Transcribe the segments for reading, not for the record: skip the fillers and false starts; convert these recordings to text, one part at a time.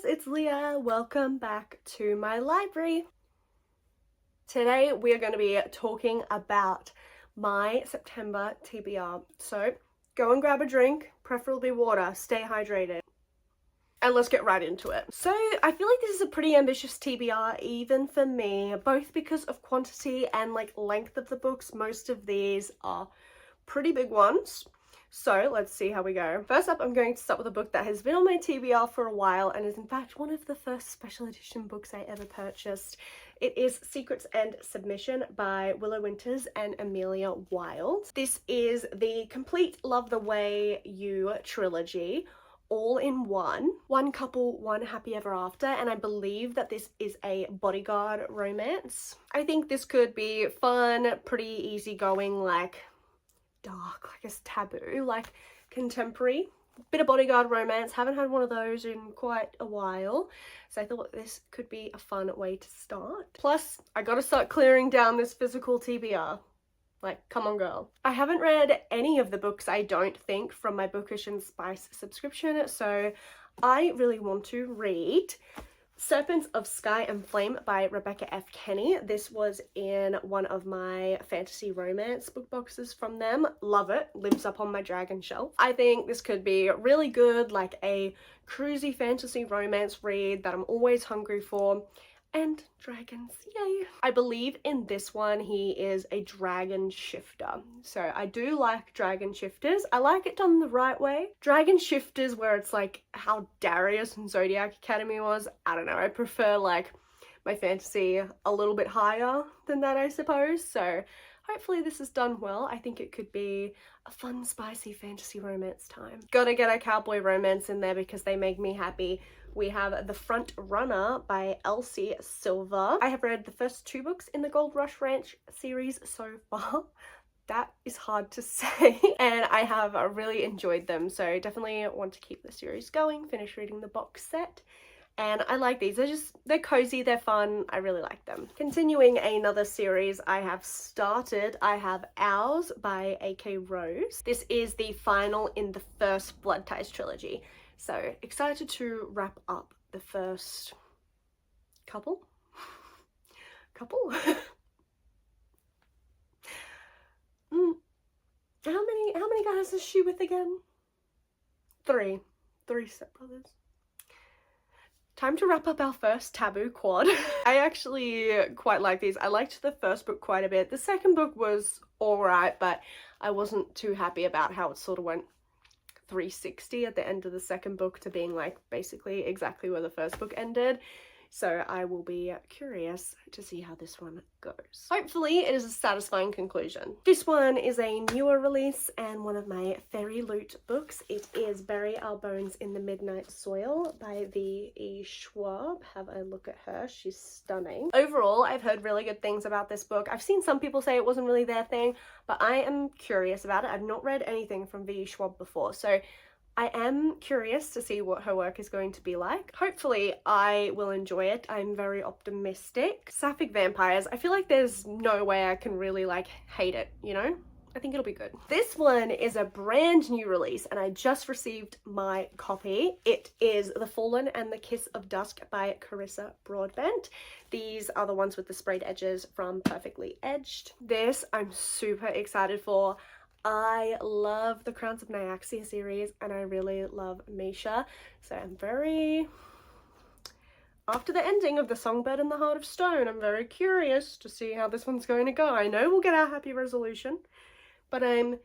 it's Leah. Welcome back to my library. Today we are going to be talking about my September TBR. So go and grab a drink, preferably water, stay hydrated. And let's get right into it. So I feel like this is a pretty ambitious TBR even for me, both because of quantity and like length of the books. Most of these are pretty big ones. So let's see how we go. First up, I'm going to start with a book that has been on my TBR for a while and is in fact one of the first special edition books I ever purchased. It is Secrets and Submission by Willow Winters and Amelia Wilde. This is the complete Love the Way You trilogy, all in one. One couple, one happy ever after, and I believe that this is a bodyguard romance. I think this could be fun, pretty easygoing, like dark, like it's taboo, like contemporary, bit of bodyguard romance. Haven't had one of those in quite a while, so I thought this could be a fun way to start. Plus, I gotta start clearing down this physical TBR. Like, come on girl. I haven't read any of the books, I don't think, from my Bookish Spice subscription, so I really want to read Serpent of Sky and Flame by Rebecca F. Kenny. This was in one of my fantasy romance book boxes from them. Love it. Lives up on my dragon shelf. I think this could be really good, like a cruisy fantasy romance read that I'm always hungry for. And dragons, yay. I believe in this one he is a dragon shifter. So I do like dragon shifters. I like it done the right way. Dragon shifters where it's like how Darius and Zodiac Academy was, I don't know, I prefer like my fantasy a little bit higher than that, I suppose. So hopefully this is done well. I think it could be a fun, spicy fantasy romance time. Gotta get a cowboy romance in there because they make me happy. We have The Front Runner by Elsie Silver. I have read the first two books in the Gold Rush Ranch series so far. That is hard to say. And I have really enjoyed them, so definitely want to keep the series going, finish reading the box set. And I like these. They're cozy, they're fun. I really like them. Continuing another series I have started, I have Ours by A.K. Rose. This is the final in the first Blood Ties trilogy. So excited to wrap up the first couple. How many guys is she with again? Three stepbrothers. Time to wrap up our first taboo quad. I actually quite like these. I liked the first book quite a bit. The second book was alright, but I wasn't too happy about how it sort of went 360 at the end of the second book to being like basically exactly where the first book ended. So I will be curious to see how this one goes. Hopefully it is a satisfying conclusion. This one is a newer release and one of my Fairyloot books. It is Bury Our Bones in the Midnight Soil by V.E. Schwab. Have a look at her. She's stunning. Overall, I've heard really good things about this book. I've seen some people say it wasn't really their thing, but I am curious about it. I've not read anything from V.E. Schwab before, so I am curious to see what her work is going to be like. Hopefully I will enjoy it. I'm very optimistic. Sapphic Vampires, I feel like there's no way I can really like hate it, you know? I think it'll be good. This one is a brand new release and I just received my copy. It is The Fallen and the Kiss of Dusk by Carissa Broadbent. These are the ones with the sprayed edges from Perfectly Edged. This I'm super excited for. I love the Crowns of Nyaxia series and I really love Misha, so I'm very, after the ending of The Songbird and the Heart of Stone, I'm very curious to see how this one's going to go. I know we'll get our happy resolution, but I'm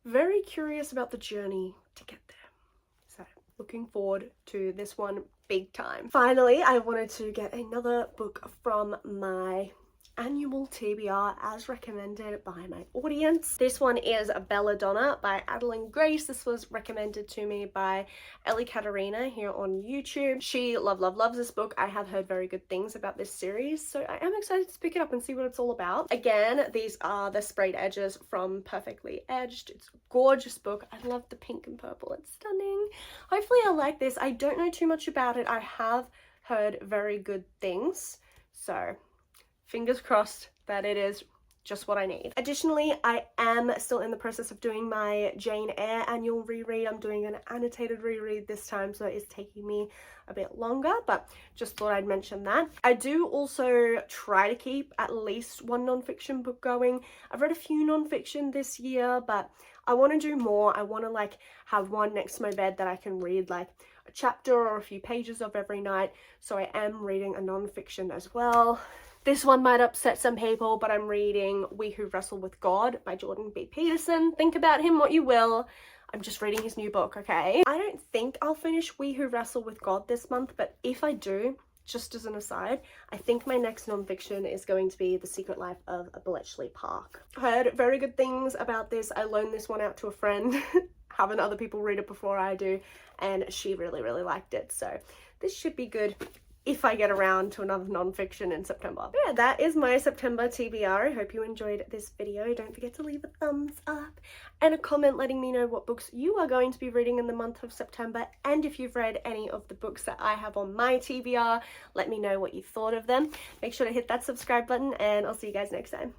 very curious about the journey to get there. So looking forward to this one big time. Finally, I wanted to get another book from my annual TBR as recommended by my audience. This one is Belladonna by Adeline Grace. This was recommended to me by Ellie Katerina here on YouTube. She loves this book. I have heard very good things about this series, so I am excited to pick it up and see what it's all about. Again, these are the sprayed edges from Perfectly Edged. It's a gorgeous book. I love the pink and purple. It's stunning. Hopefully I like this. I don't know too much about it. I have heard very good things, so fingers crossed that it is just what I need. Additionally, I am still in the process of doing my Jane Eyre annual reread. I'm doing an annotated reread this time, so it is taking me a bit longer, but just thought I'd mention that. I do also try to keep at least one non-fiction book going. I've read a few non-fiction this year, but I want to do more. I want to like have one next to my bed that I can read like a chapter or a few pages of every night. So I am reading a non-fiction as well. This one might upset some people, but I'm reading We Who Wrestle with God by Jordan B. Peterson. Think about him what you will. I'm just reading his new book, okay? I don't think I'll finish We Who Wrestle with God this month, but if I do, just as an aside, I think my next non-fiction is going to be The Secret Life of Bletchley Park. I heard very good things about this. I loaned this one out to a friend, having other people read it before I do, and she really liked it. So this should be good if I get around to another non-fiction in September. Yeah, that is my September TBR. I hope you enjoyed this video. Don't forget to leave a thumbs up and a comment letting me know what books you are going to be reading in the month of September, and if you've read any of the books that I have on my TBR, let me know what you thought of them. Make sure to hit that subscribe button, and I'll see you guys next time.